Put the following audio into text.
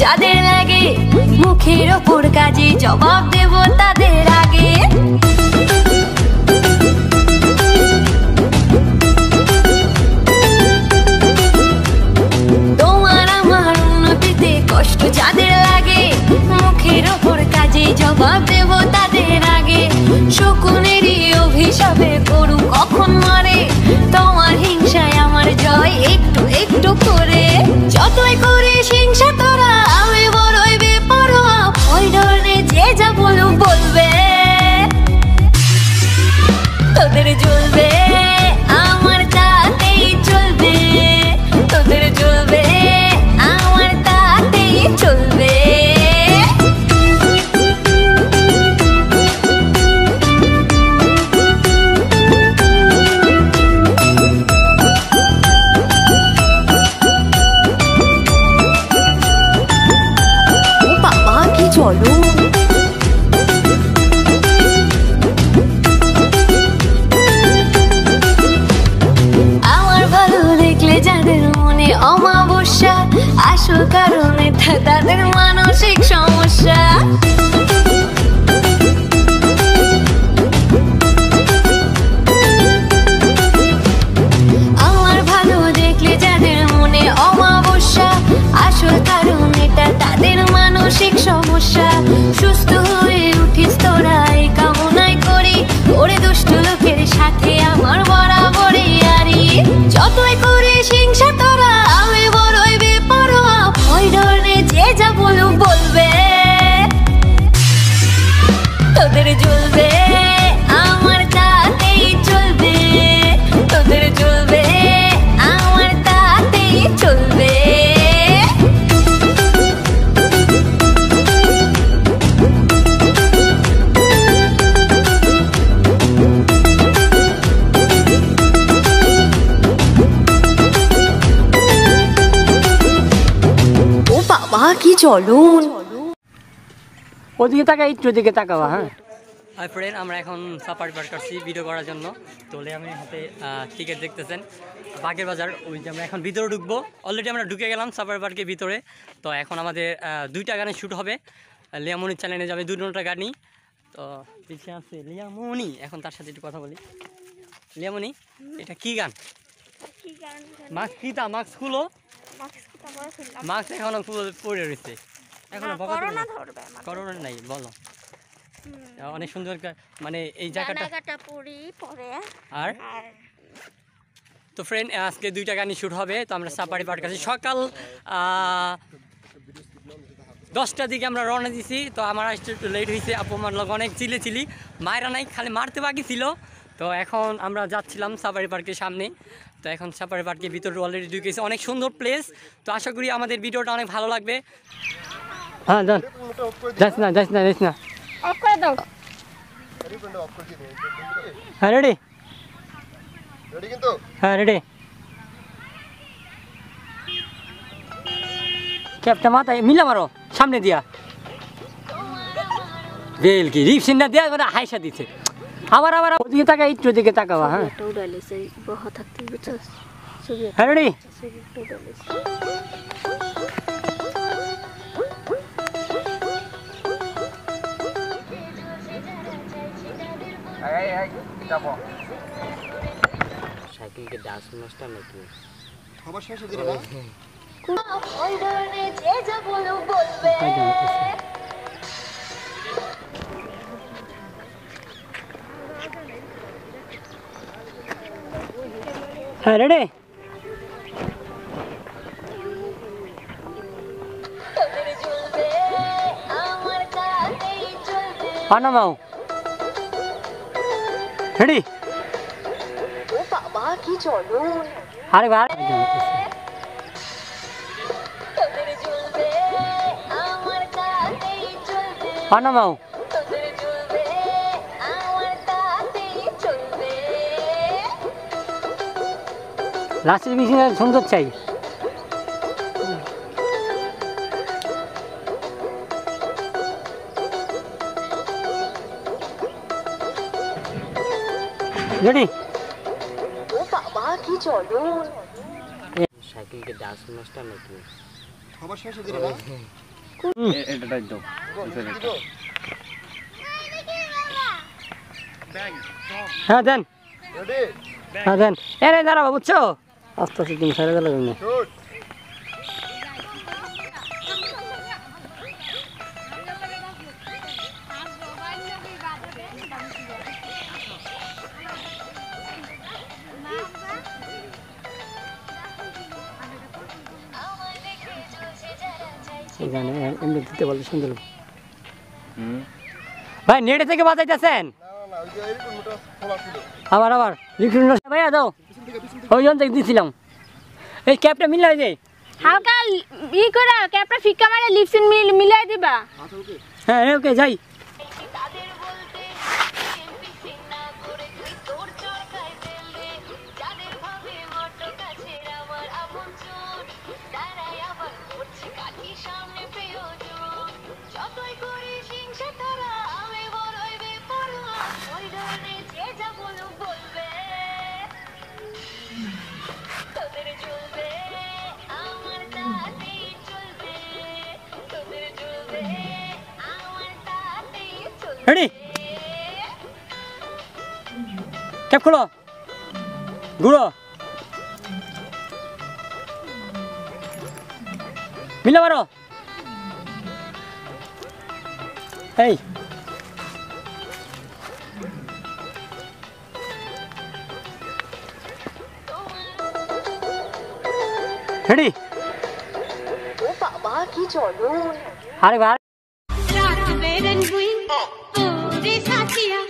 যাদের লাগে মুখের ওপর কাজে জবাব দেব তাদের আগে। তোমার আমার উন্নতিতে কষ্ট যাদের লাগে মুখের ওপর কাজে জবাব দেব তাদের আগে। শকুনেরই অভিশাপে গরু কখন মরে তোমার হিংসায় আমার জয় একটু একটু করে। যতই করিস হিংসা তোরা আমি বড়ই বেপরোয়া ওই ধরনের যে যা বলবে তোদের জ্বলবে আমার তাতেই চলবে তোদের জ্বলবে আমার তাতেই চলবে। চলো আমার ভালো দেখলে যাদের মনে অমাবস্যা আসল কারণে তাদের মানসিক সমস্যা। আমার ভালো দেখলে যাদের মনে অমাবস্যা আসল কারণ এটা তাদের মানসিক সমস্যা। সুস্থ হয়ে উঠিস তোরা এই কামনাই করি ওরে দুষ্ট লোকের সাথে আমার বরাবরই আরি। যতই করিস হিংসা তোরা আমি বড়ই বেপরোয়া ওই ধরনের যে যা বলবে তোদের জ্বলবে আমার তাতেই চলবে তোদের জ্বলবে আমার তাতেই চলবে। কি চলুন ওদিকে তাকা একটু দিকে তাকাবা। হ্যাঁ হাই ফ্রেন্ড, আমরা এখন সাফারি পার্ক করছি ভিডিও করার জন্য। তো আমি হাতে টিকিট দেখতেছেন বাগের বাজার ওই যে আমরা এখন ভিতরে ঢুকবো। অলরেডি আমরা ঢুকে গেলাম সাফারি পার্কের ভিতরে। তো এখন আমাদের 2টা গানে শ্যুট হবে। লিয়ামনির চ্যানেলে যাবে 2টা গানই। তো পিছিয়ে আছে লিয়ামনি, এখন তার সাথে একটু কথা বলি। লিয়ামনি, এটা কি গান? মাস্ক কিতা মাস্ক খুলো, মাস্ক এখনো পরে রয়েছে, এখনো করোনা নাই বলো। অনেক সুন্দর মানে এই জায়গাটা আর তো ফ্রেন্ড আজকে 2টা গানই শ্যুট হবে। তো আমরা সাফারি পার্ক আছি সকাল 10টার দিকে আমরা রওনা দিছি। তো আমার আসতে একটু লেট হয়েছে, আপু আমার লোক অনেক চিলি মায়েরা নাই খালি মারতে বাকি ছিল। তো এখন আমরা যাচ্ছিলাম সাফারি পার্কের সামনে। তো এখন সাফারি পার্কের ভিতরে অলরেডি ঢুকেছে, অনেক সুন্দর প্লেস। তো আশা করি আমাদের ভিডিওটা অনেক ভালো লাগবে। হ্যাঁ যাস না অফ করে দাও। হ্যাঁ রেডি কিন্তু হ্যাঁ রেডি। ক্যাপটা মাথায় মিলা মারো সামনে দিয়া বেল কি রিপসিন না দিয়া মানে হাইসা দিচ্ছে। আবার ওদিকে তাকা একটু দিকে তাকাবা। হ্যাঁ হ্যাঁ রেডি। সাইকেল কে ডান্স মাস্টার নাকি খবর শেষ হয়ে গেল ওই ধরনের যে যা বলবে। হ্যাঁ রেডি। পানামাও রেডি। ও বাবা কি চলুন। আরে ভাই পানামাও লাস্টের বেশি সুন্দর চাই। রেডি। ও বাবা কি চলুন। সাইকেল কে ডান্স মাস্টার নাকি খবর শেষ হয়ে গেল। এটাই দাও হ্যাঁ দেন হ্যাঁ দেন এরে দাঁড়াবো বুঝছো আস্তে আস্তে তুমি ছেড়ে দিলে না এমনি দিতে বলতে সুন্দর ভাই নেটে থেকে বাজাইতেছেন আবার আবার ভাইয়া দাও ওই জন থেকে দিয়েছিলাম এই ক্যাপটা মিলাই দে হালকা ই করে ক্যাপটা ফিক্কা মারে লিপসিন মিলাই দিবা হ্যাঁ ওকে যাই রেডি ক্যাপ খোলো ঘুরো মিলে মারো এই রেডি ও বাবা কি চলো আরে ভাই রাত বেরন হুই ও রে সাথিয়া